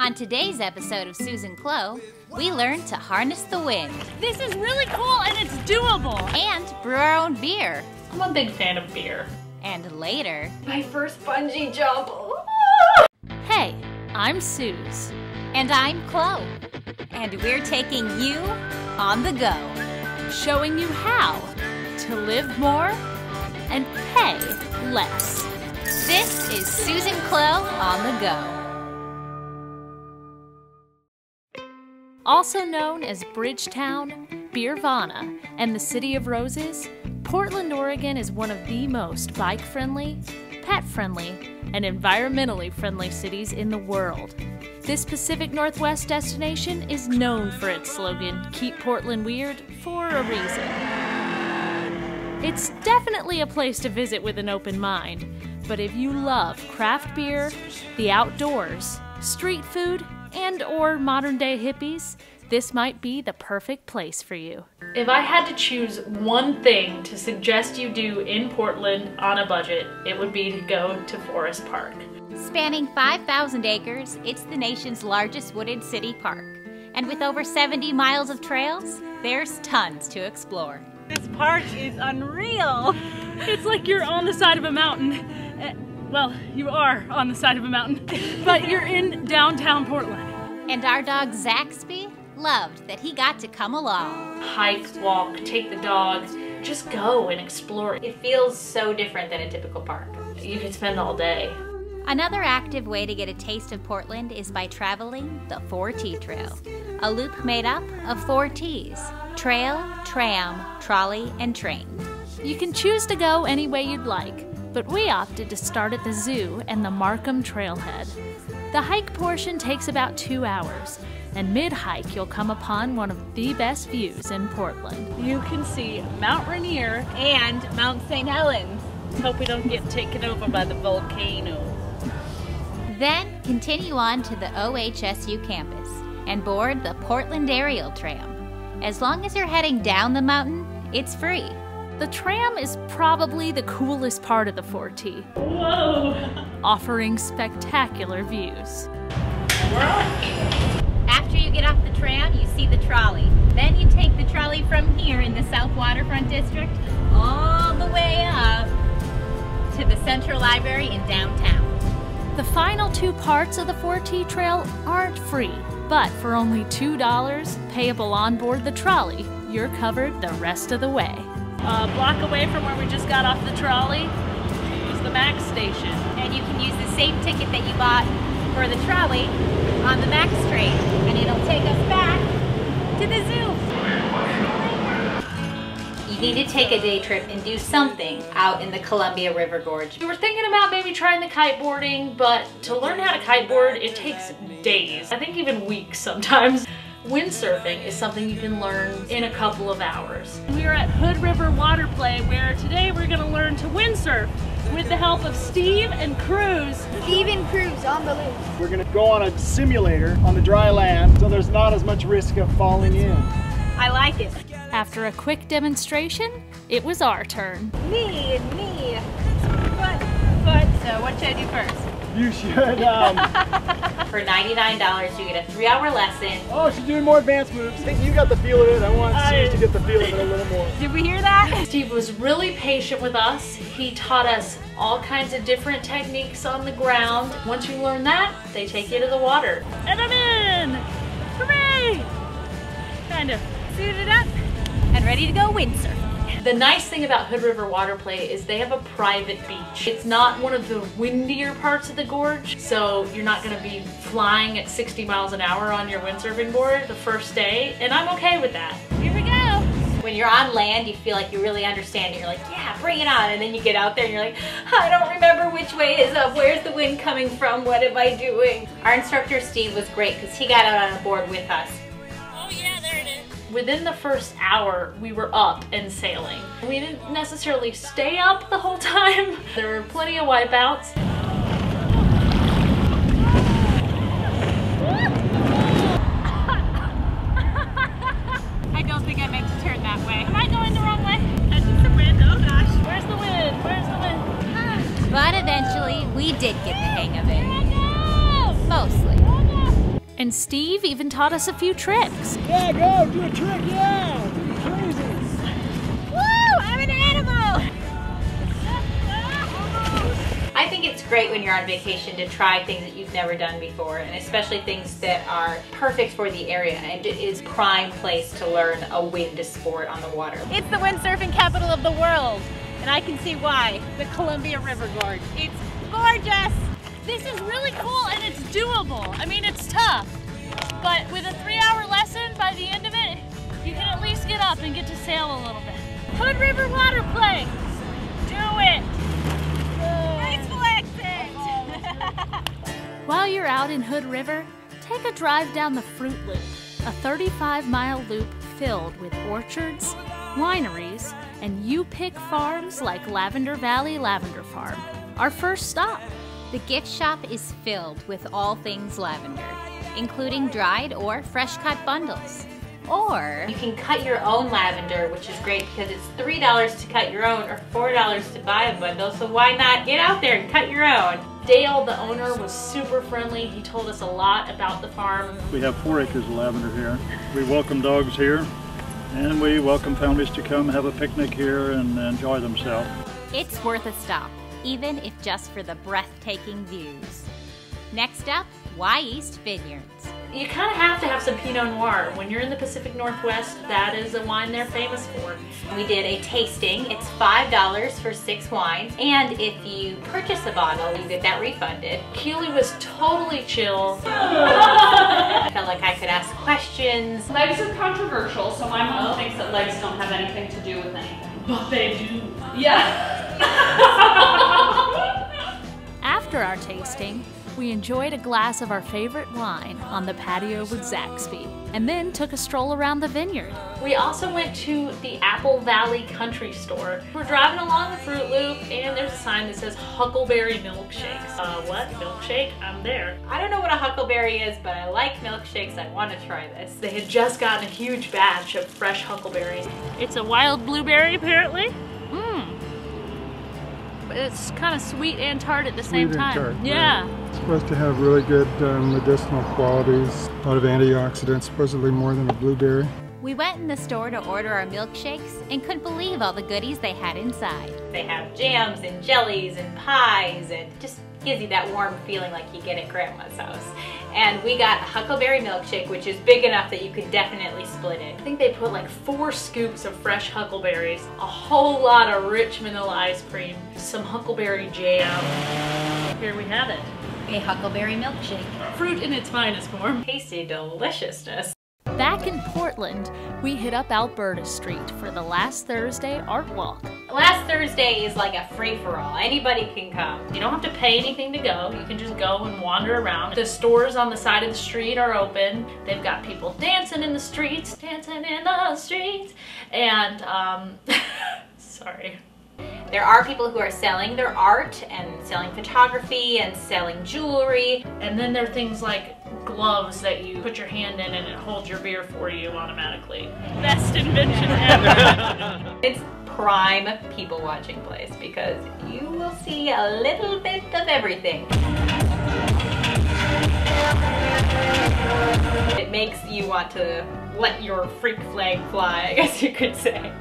On today's episode of Susan Clow, we learn to harness the wind. This is really cool and it's doable. And brew our own beer. I'm a big fan of beer. And later, my first bungee jump. Hey, I'm Suze. And I'm Clow. And we're taking you on the go. Showing you how to live more and pay less. This is Susan Clow on the go. Also known as Bridgetown, Beervana, and the City of Roses, Portland, Oregon is one of the most bike-friendly, pet-friendly, and environmentally friendly cities in the world. This Pacific Northwest destination is known for its slogan, "Keep Portland Weird," for a reason. It's definitely a place to visit with an open mind, but if you love craft beer, the outdoors, street food, and/or modern-day hippies, this might be the perfect place for you. If I had to choose one thing to suggest you do in Portland on a budget, it would be to go to Forest Park. Spanning 5,000 acres, it's the nation's largest wooded city park. And with over 70 miles of trails, there's tons to explore. This park is unreal. It's like you're on the side of a mountain. Well, you are on the side of a mountain, but you're in downtown Portland. And our dog Zaxby loved that he got to come along. Hike, walk, take the dog, just go and explore. It feels so different than a typical park. You could spend all day. Another active way to get a taste of Portland is by traveling the 4T Trail, a loop made up of 4 T's: trail, tram, trolley, and train. You can choose to go any way you'd like, but we opted to start at the zoo and the Markham Trailhead. The hike portion takes about 2 hours, and mid-hike you'll come upon one of the best views in Portland. You can see Mount Rainier and Mount St. Helens. Hope we don't get taken over by the volcano. Then continue on to the OHSU campus and board the Portland Aerial Tram. As long as you're heading down the mountain, it's free. The tram is probably the coolest part of the 4T. Whoa! Offering spectacular views. After you get off the tram, you see the trolley. Then you take the trolley from here in the South Waterfront District all the way up to the Central Library in downtown. The final 2 parts of the 4T Trail aren't free, but for only $2 payable on board the trolley, you're covered the rest of the way. A block away from where we just got off the trolley is the Max station. And you can use the same ticket that you bought for the trolley on the Max train, and it'll take us back to the zoo. You need to take a day trip and do something out in the Columbia River Gorge. We were thinking about maybe trying the kiteboarding, but to learn how to kiteboard, it takes days. I think even weeks sometimes. Windsurfing is something you can learn in a couple of hours. We are at Hood River Waterplay, where today we're going to learn to windsurf with the help of Steve and Cruz. Steve and Cruz on the loop. We're going to go on a simulator on the dry land, so there's not as much risk of falling in. I like it. After a quick demonstration, it was our turn. Me and me. Foot. So what should I do first? You should, For $99, you get a 3-hour lesson. oh, she's doing more advanced moves. I think you got the feel of it. I want Suze to get the feel of it a little more. Did we hear that? Steve was really patient with us. He taught us all kinds of different techniques on the ground. Once you learn that, they take you to the water. And I'm in! Hooray! Kind of. Suited up and ready to go windsurf. The nice thing about Hood River Waterplay is they have a private beach. It's not one of the windier parts of the gorge, so you're not gonna be flying at 60 miles an hour on your windsurfing board the first day, and I'm okay with that. Here we go. When you're on land, you feel like you really understand it. You're like, yeah, bring it on. And then you get out there and you're like, I don't remember which way is up. Where's the wind coming from? What am I doing? Our instructor, Steve, was great because he got out on a board with us. Oh yeah, there it is. Within the first hour, we were up and sailing. We didn't necessarily stay up the whole time. There were plenty of wipeouts. I don't think I meant to turn that way. Am I going the wrong way? That's just the wind. Oh gosh. Where's the wind? Where's the wind? But eventually, we did get the hang of it. Mostly. And Steve even taught us a few tricks. Yeah, go, do a trick, yeah! Do it crazy! Woo! I'm an animal! I think it's great when you're on vacation to try things that you've never done before, and especially things that are perfect for the area, and it is prime place to learn a wind sport on the water. It's the windsurfing capital of the world, and I can see why. The Columbia River Gorge. It's gorgeous! This is really cool and it's doable. I mean, it's tough, but with a 3-hour lesson, by the end of it, you can at least get up and get to sail a little bit. Hood River water play. Do it. Graceful exit. While you're out in Hood River, take a drive down the Fruit Loop, a 35-mile loop filled with orchards, wineries, and you-pick farms like Lavender Valley Lavender Farm. Our first stop. The gift shop is filled with all things lavender, including dried or fresh cut bundles. Or you can cut your own lavender, which is great because it's $3 to cut your own or $4 to buy a bundle, so why not get out there and cut your own? Dale, the owner, was super friendly. He told us a lot about the farm. We have 4 acres of lavender here. We welcome dogs here, and we welcome families to come have a picnic here and enjoy themselves. It's worth a stop, even if just for the breathtaking views. Next up, Y East Vineyards. You kind of have to have some Pinot Noir. When you're in the Pacific Northwest, that is a wine they're famous for. We did a tasting. It's $5 for 6 wines, and if you purchase a bottle, you get that refunded. Keely was totally chill. I felt like I could ask questions. Legs are controversial, so my mom thinks that legs don't have anything to do with anything. But they do. Yeah. After our tasting, we enjoyed a glass of our favorite wine on the patio with Zaxby, and then took a stroll around the vineyard. We also went to the Apple Valley Country Store. We're driving along the Fruit Loop, and there's a sign that says Huckleberry Milkshakes. What? Milkshake? I'm there. I don't know what a huckleberry is, but I like milkshakes. I want to try this. They had just gotten a huge batch of fresh huckleberries. It's a wild blueberry, apparently. But it's kind of sweet and tart at the same time. Tart, yeah. Right. It's supposed to have really good medicinal qualities, a lot of antioxidants, supposedly more than a blueberry. We went in the store to order our milkshakes and couldn't believe all the goodies they had inside. They have jams and jellies and pies, and just gives you that warm feeling like you get at Grandma's house. And we got a huckleberry milkshake, which is big enough that you could definitely split it. I think they put like 4 scoops of fresh huckleberries, a whole lot of rich vanilla ice cream, some huckleberry jam. Here we have it. A huckleberry milkshake. Fruit in its finest form. Tasty deliciousness. Back in Portland, we hit up Alberta Street for the Last Thursday Art Walk. Last Thursday is like a free-for-all. Anybody can come. You don't have to pay anything to go. You can just go and wander around. The stores on the side of the street are open. They've got people dancing in the streets, and sorry. There are people who are selling their art and selling photography and selling jewelry. And then there are things like gloves that you put your hand in and it holds your beer for you automatically. Best invention ever. It's prime people watching place because you will see a little bit of everything. It makes you want to let your freak flag fly, I guess you could say.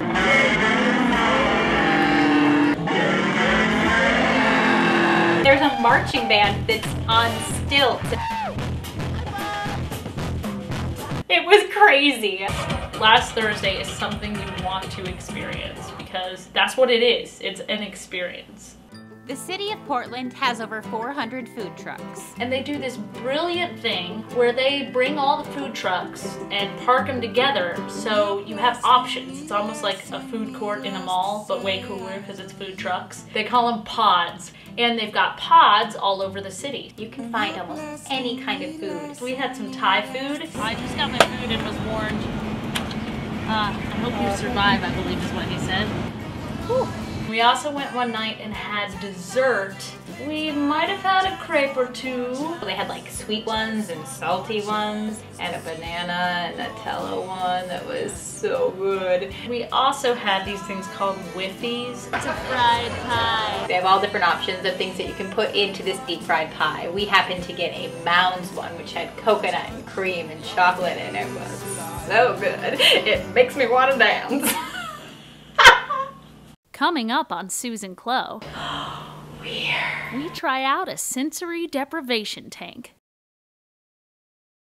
There's a marching band that's on stilts. It was crazy. Last Thursday is something you want to experience because that's what it is. It's an experience. The city of Portland has over 400 food trucks. And they do this brilliant thing where they bring all the food trucks and park them together so you have options. It's almost like a food court in a mall, but way cooler because it's food trucks. They call them pods. And they've got pods all over the city. You can find almost any kind of food. We had some Thai food. I just got my food and was warned. I hope you survive, I believe is what he said. Whew. We also went one night and had dessert We might have had a crepe or two. They had like sweet ones and salty ones, and a banana and Nutella one that was so good. We also had these things called whiffies. It's a fried pie. They have all different options of things that you can put into this deep fried pie. We happened to get a Mounds one, which had coconut and cream and chocolate, and it was so good. It makes me want to dance. Coming up on Susan Clow, we try out a sensory deprivation tank.